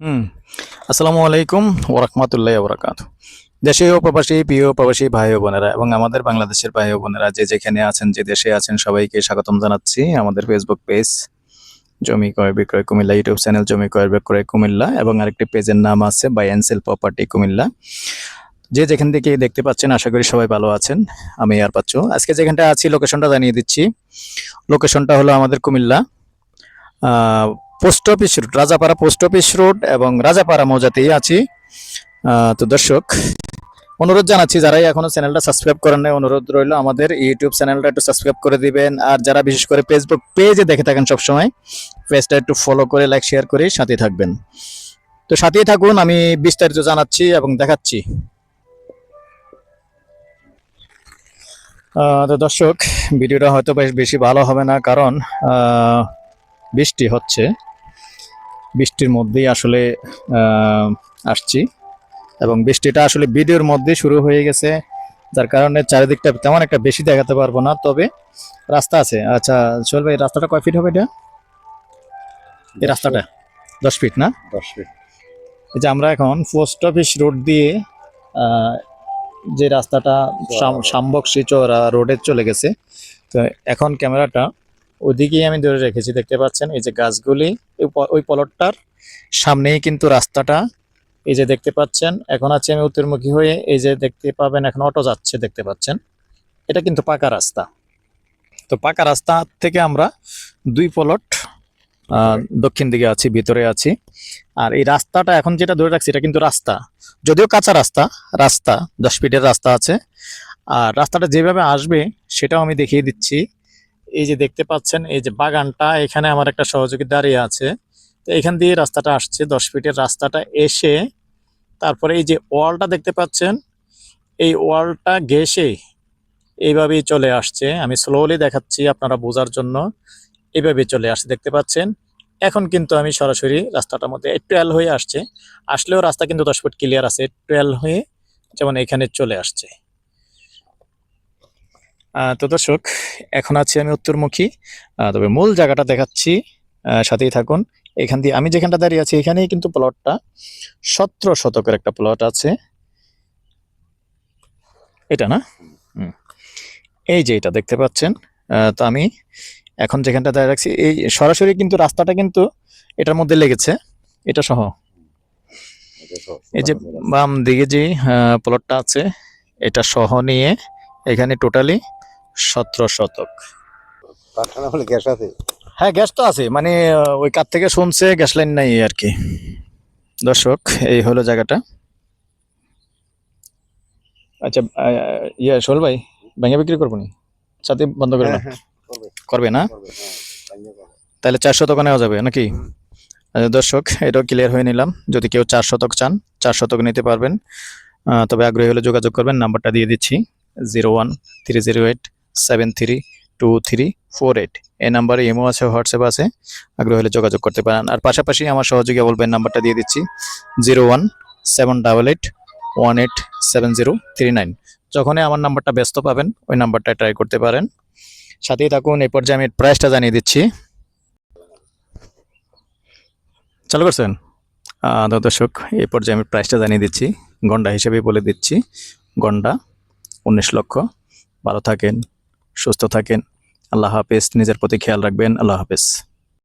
হুম। আসসালামু আলাইকুম ওরহমতুল্লাহ ওবরাকাত। দেশে ও প্রবাসী, প্রিয় প্রবাসী ভাই ও বোনেরা এবং আমাদের বাংলাদেশের ভাই ও বোনেরা যে যেখানে আছেন, যে দেশে আছেন, সবাইকে স্বাগতম জানাচ্ছি আমাদের ফেসবুক পেজ জমি ক্রয় বিক্রয় কুমিল্লা, ইউটিউব চ্যানেল জমি ক্রয় বিক্রয় কুমিল্লা এবং আরেকটি পেজের নাম আছে buy and sell property Cumilla. যে যেখান থেকে দেখতে পাচ্ছেন আশা করি সবাই ভালো আছেন। আমি আর পাচ্ছ আজকে যেখানটা আছি লোকেশনটা জানিয়ে দিচ্ছি। লোকেশনটা হলো আমাদের Comilla post office road, Rajapara post office road এবং রাজাপাড়া মৌজাতেই আছি। তো দর্শক, অনুরোধ জানাচ্ছি যারাই এখনো চ্যানেলটা সাবস্ক্রাইব করেন নাই, অনুরোধ রইল আমাদের ইউটিউব চ্যানেলটা একটু সাবস্ক্রাইব করে দিবেন। আর যারা বিশেষ করে ফেসবুক পেজে দেখে থাকেন সবসময়, পেজটা একটু ফলো করে লাইক শেয়ার করে সাথে থাকবেন। তো সাথেই থাকুন, আমি বিস্তারিত জানাচ্ছি এবং দেখাচ্ছি। তো দর্শক, ভিডিওটা হয়তো বেশি ভালো হবে না, কারণ বৃষ্টি হচ্ছে। বৃষ্টির মধ্যেই আসলে আসছি এবং বৃষ্টিটা আসলে ভিডিওর মধ্যে শুরু হয়ে গেছে, যার কারণে চারিদিকটা তেমন একটা বেশি দেখাতে পারবো না। তবে রাস্তা আছে। আচ্ছা সোহেল ভাই, রাস্তাটা কয় ফিট হবে এটা? এই রাস্তাটা 10 ফিট না? 10 ফিট। এই যে আমরা এখন পোস্ট অফিস রোড দিয়ে যে রাস্তাটা শামবকশী চৌরা রোডে চলে গেছে, তো এখন ক্যামেরাটা ওইদিকেই আমি ধরে রেখেছি। দেখতে পাচ্ছেন এই যে গাছগুলি, ওই পলটটার সামনেই কিন্তু রাস্তাটা। এই যে দেখতে পাচ্ছেন, এখন আছি আমি উত্তরমুখী হয়ে। এই যে দেখতে পাবেন এখন অটো যাচ্ছে, দেখতে পাচ্ছেন। এটা কিন্তু পাকা রাস্তা। তো পাকা রাস্তা থেকে আমরা 2 প্লট দক্ষিণ দিকে আছি, ভিতরে আছি। আর এই রাস্তাটা এখন যেটা ধরে রাখছি, এটা কিন্তু রাস্তা, যদিও কাঁচা রাস্তা। রাস্তা 10 ফিটের রাস্তা আছে। আর রাস্তাটা যেভাবে আসবে সেটাও আমি দেখিয়ে দিচ্ছি। এই যে দেখতে পাচ্ছেন এই যে বাগানটা, এখানে আমার একটা সহযোগী দাঁড়িয়ে আছে। তো এখান দিয়ে রাস্তাটা আসছে, 10 ফিটের রাস্তাটা এসে তারপরে এই যে ওয়ালটা দেখতে পাচ্ছেন, এই ওয়ালটা ঘেঁষে এইভাবেই চলে আসছে। আমি স্লোলি দেখাচ্ছি আপনারা বোঝার জন্য। এইভাবে চলে আসছে, দেখতে পাচ্ছেন। এখন কিন্তু আমি সরাসরি রাস্তাটার মধ্যে একটু এল হয়ে আসছে, আসলেও রাস্তা কিন্তু 10 ফুট ক্লিয়ার আছে। একটু এল হয়ে যেমন এখানে চলে আসছে। তো দর্শক, এখন আছি আমি উত্তরমুখী। তবে মূল জায়গাটা দেখাচ্ছি, সাথেই থাকুন। এখান দিয়ে আমি যেখানটা দাঁড়িয়ে আছি, এখানেই কিন্তু প্লটটা 17 শতকের একটা প্লট আছে। এটা না? এই যে এটা দেখতে পাচ্ছেন। তো আমি এখন যেখানটা দাঁড়িয়ে রাখছি, এই সরাসরি কিন্তু রাস্তাটা কিন্তু এটার মধ্যে লেগেছে, এটা সহ। এই যে বাম দিকে যে প্লটটা আছে, এটা সহ নিয়ে এখানে টোটালি 17 শতক। গ্যাস আছে? হ্যাঁ, গ্যাস তো আছে, মানে ওই কার থেকে শুনছে গ্যাস লাইন নাই আর কি। দর্শক, এই হলো জায়গাটা। আচ্ছা, সোহেল ভাই, ভেঙে বিক্রি করবো নি? সাথে বন্ধ করে না? করবে না? তাহলে 4 শতক নেওয়া যাবে নাকি? দর্শক, এটাও ক্লিয়ার হয়ে নিলাম। যদি কেউ 4 শতক চান, 4 শতক নিতে পারবেন। তবে আগ্রহী হলে যোগাযোগ করবেন। নাম্বারটা দিয়ে দিচ্ছি 0130873234 এই নাম্বারে ইমো আছে, হোয়াটসঅ্যাপ আছে। আগ্রহী হলে যোগাযোগ করতে পারেন। আর পাশাপাশি আমার সহযোগী বলবেন, নাম্বারটা দিয়ে দিচ্ছি 0178187039। যখনই আমার নাম্বারটা ব্যস্ত পাবেন, ওই নাম্বারটা ট্রাই করতে পারেন। সাথেই থাকুন। এই পর্যায়ে আমি প্রাইসটা জানিয়ে দিচ্ছি। চালু করছেন? দর্শক, এই পর্যায়ে আমি প্রাইসটা জানিয়ে দিচ্ছি, গন্ডা হিসেবে বলে দিচ্ছি। গন্ডা 19 লক্ষ। ভালো থাকেন, সুস্থ থাকেন। আল্লাহ হাফেজ। নিজের প্রতি খেয়াল রাখবেন। আল্লাহ হাফেজ।